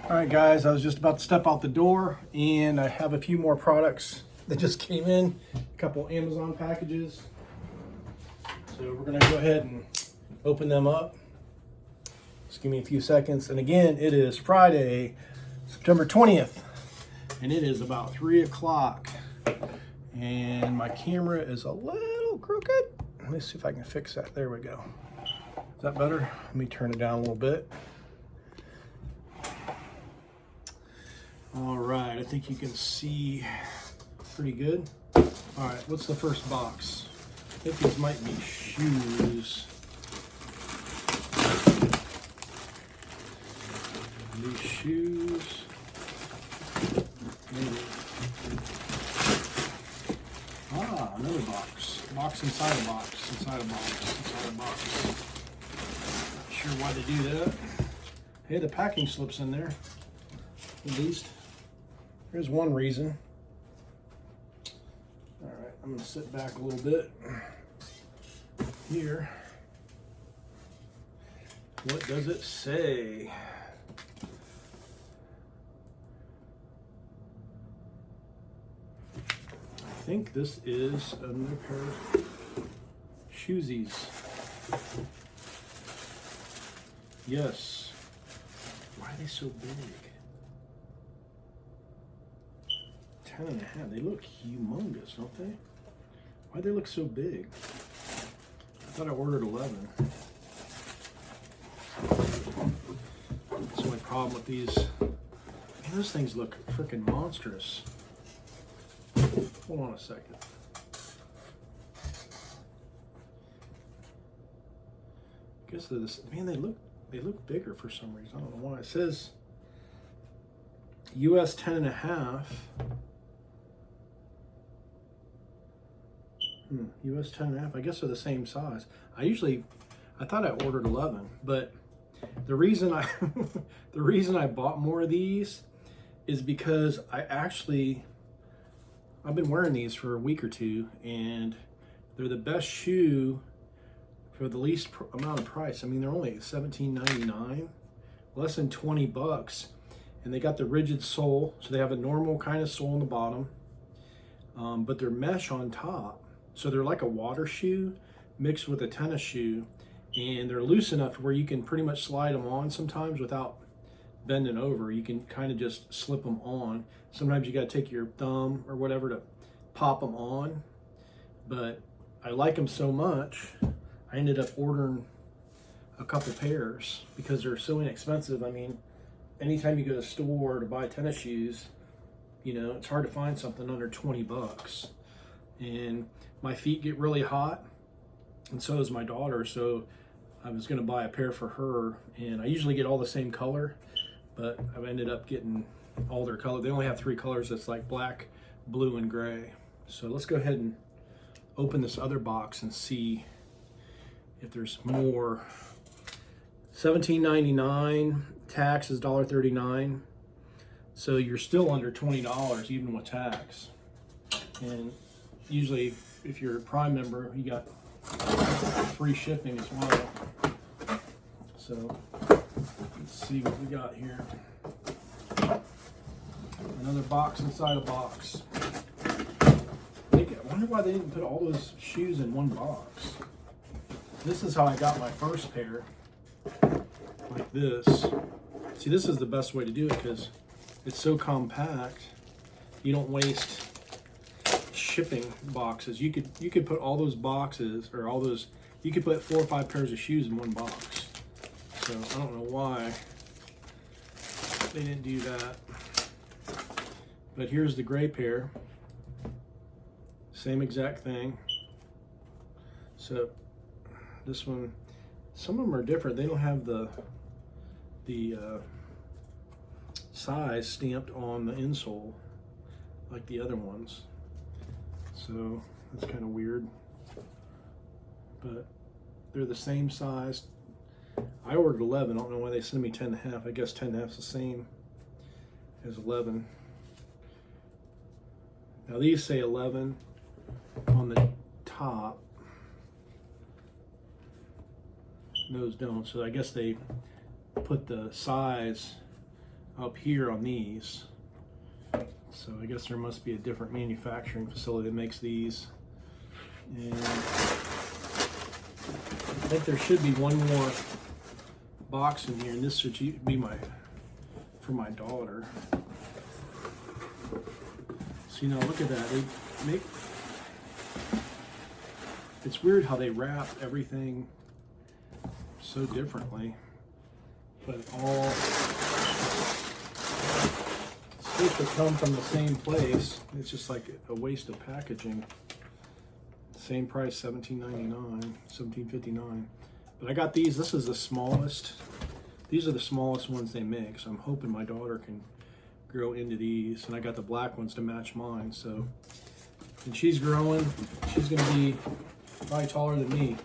All right, guys, I was just about to step out the door and I have a few more products that just came in, a couple Amazon packages. So we're gonna go ahead and open them up. Just give me a few seconds. And again, it is Friday, September 20th, and it is about 3 o'clock. And my camera is a little crooked. Let me see if I can fix that. There we go. Is that better? Let me turn it down a little bit. All right, I think you can see pretty good. All right, what's the first box? I think these might be shoes. These shoes. Maybe. Ah, another box. Box inside a box, inside a box, inside a box. Not sure why they do that. Hey, the packing slips in there, at least. Here's one reason. All right, I'm gonna sit back a little bit here. What does it say? I think this is another pair of shoesies. Yes. Why are they so big? 10.5. They look humongous, don't they? Why do they look so big? I thought I ordered 11. That's my problem with these. Man, those things look freaking monstrous. Hold on a second. I guess they're this. Man, they look bigger for some reason. I don't know why. It says US 10.5. US 10.5. I guess they're the same size. I thought I ordered 11, but the reason I bought more of these is because I've been wearing these for a week or two, and they're the best shoe for the least amount of price. I mean, they're only $17.99, less than 20 bucks, and they got the rigid sole, so they have a normal kind of sole on the bottom, but they're mesh on top. So they're like a water shoe mixed with a tennis shoe, and they're loose enough to where you can pretty much slide them on sometimes without bending over. You can kind of just slip them on. Sometimes you got to take your thumb or whatever to pop them on, but I like them so much, I ended up ordering a couple pairs because they're so inexpensive. I mean, anytime you go to the store to buy tennis shoes, you know, it's hard to find something under 20 bucks. And my feet get really hot, and so does my daughter, so I was going to buy a pair for her, and I usually get all the same color, but I've ended up getting all their color. They only have 3 colors. It's like black, blue, and gray. So let's go ahead and open this other box and see if there's more. $17.99, tax is $1.39, so you're still under $20 even with tax. And usually, if you're a Prime member, you got free shipping as well. So let's see what we got here. Another box inside a box. I wonder why they didn't put all those shoes in one box. This is how I got my first pair, like this. See, this is the best way to do it because it's so compact. You don't waste shipping boxes. You could put all those boxes, or all those, you could put 4 or 5 pairs of shoes in one box. So I don't know why they didn't do that. But here's the gray pair. Same exact thing. So this one, some of them are different. They don't have the size stamped on the insole like the other ones. So that's kind of weird, but they're the same size. I ordered 11. I don't know why they sent me 10.5. I guess 10.5 is the same as 11. Now these say 11 on the top. Those don't. So I guess they put the size up here on these. So I guess there must be a different manufacturing facility that makes these. And I think there should be one more box in here, and this should be for my daughter. So look at that. They make, it's weird how they wrap everything so differently, but all supposed to come from the same place. It's just like a waste of packaging. Same price, $17.99, $17.59. But I got these. This is the smallest. These are the smallest ones they make. So I'm hoping my daughter can grow into these. And I got the black ones to match mine. So, and she's growing. She's gonna be probably taller than me.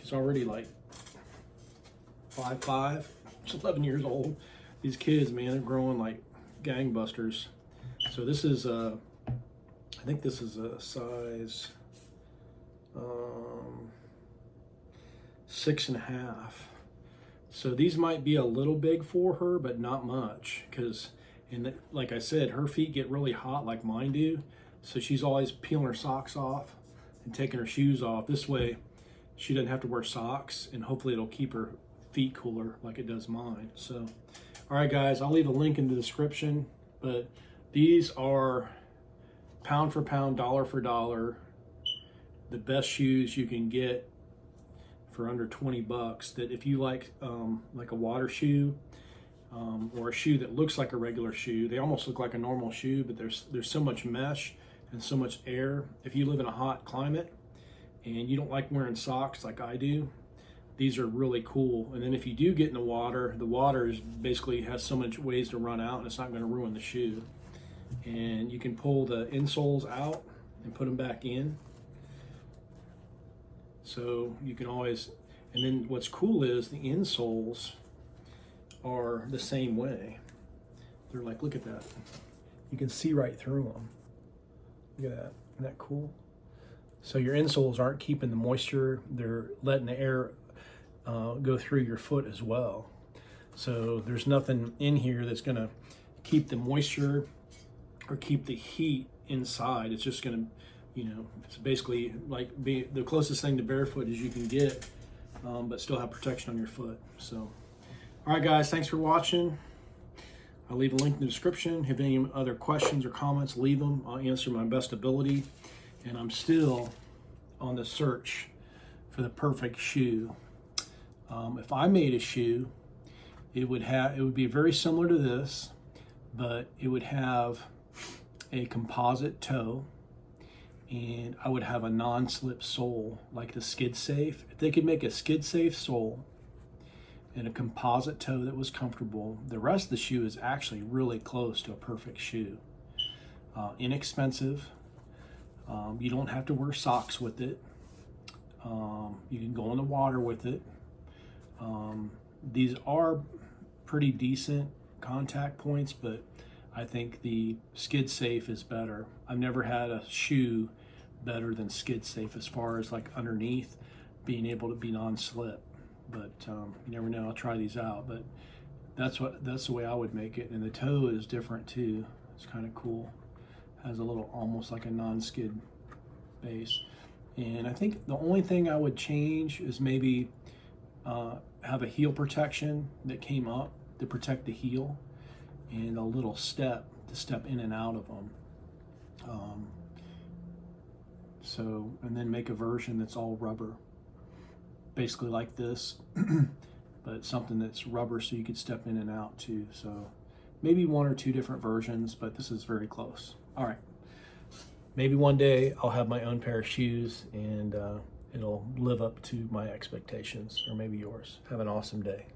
She's already like 5'5". She's 11 years old. These kids, man, they're growing like gangbusters. So this is I think this is a size 6.5. So these might be a little big for her, but not much, because like I said, her feet get really hot like mine do. So she's always peeling her socks off and taking her shoes off. This way she doesn't have to wear socks, and hopefully it'll keep her feet cooler like it does mine. So all right guys, I'll leave a link in the description, but these are pound for pound, dollar for dollar, the best shoes you can get for under 20 bucks. That if you like a water shoe, or a shoe that looks like a regular shoe, they almost look like a normal shoe, but there's so much mesh and so much air. If you live in a hot climate and you don't like wearing socks like I do, these are really cool. And then if you do get in the water is basically has so much ways to run out, and it's not going to ruin the shoe. And you can pull the insoles out and put them back in. So you can always, and then what's cool is the insoles are the same way. They're like, look at that. You can see right through them. Look at that. Isn't that cool? So your insoles aren't keeping the moisture. They're letting the air go through your foot as well. So there's nothing in here that's gonna keep the moisture or keep the heat inside. It's just gonna, it's basically like the closest thing to barefoot as you can get, but still have protection on your foot. So, all right guys, thanks for watching. I'll leave a link in the description. If you have any other questions or comments, leave them. I'll answer my best ability. And I'm still on the search for the perfect shoe. If I made a shoe, it would be very similar to this, but it would have a composite toe, and I would have a non-slip sole like the Skid Safe. If they could make a Skid Safe sole and a composite toe that was comfortable, the rest of the shoe is actually really close to a perfect shoe. Inexpensive. You don't have to wear socks with it. You can go in the water with it. These are pretty decent contact points, but I think the Skid Safe is better. I've never had a shoe better than Skid Safe as far as like underneath being able to be non-slip. But you never know. I'll try these out. But that's the way I would make it. And the toe is different too. It's kind of cool. Has a little almost like a non-skid base. And I think the only thing I would change is maybe have a heel protection that came up to protect the heel, and a little step to step in and out of them. And then make a version that's all rubber, basically like this, but something that's rubber so you could step in and out too. So maybe 1 or 2 different versions, but this is very close. All right, maybe one day I'll have my own pair of shoes, and it'll live up to my expectations, or maybe yours. Have an awesome day.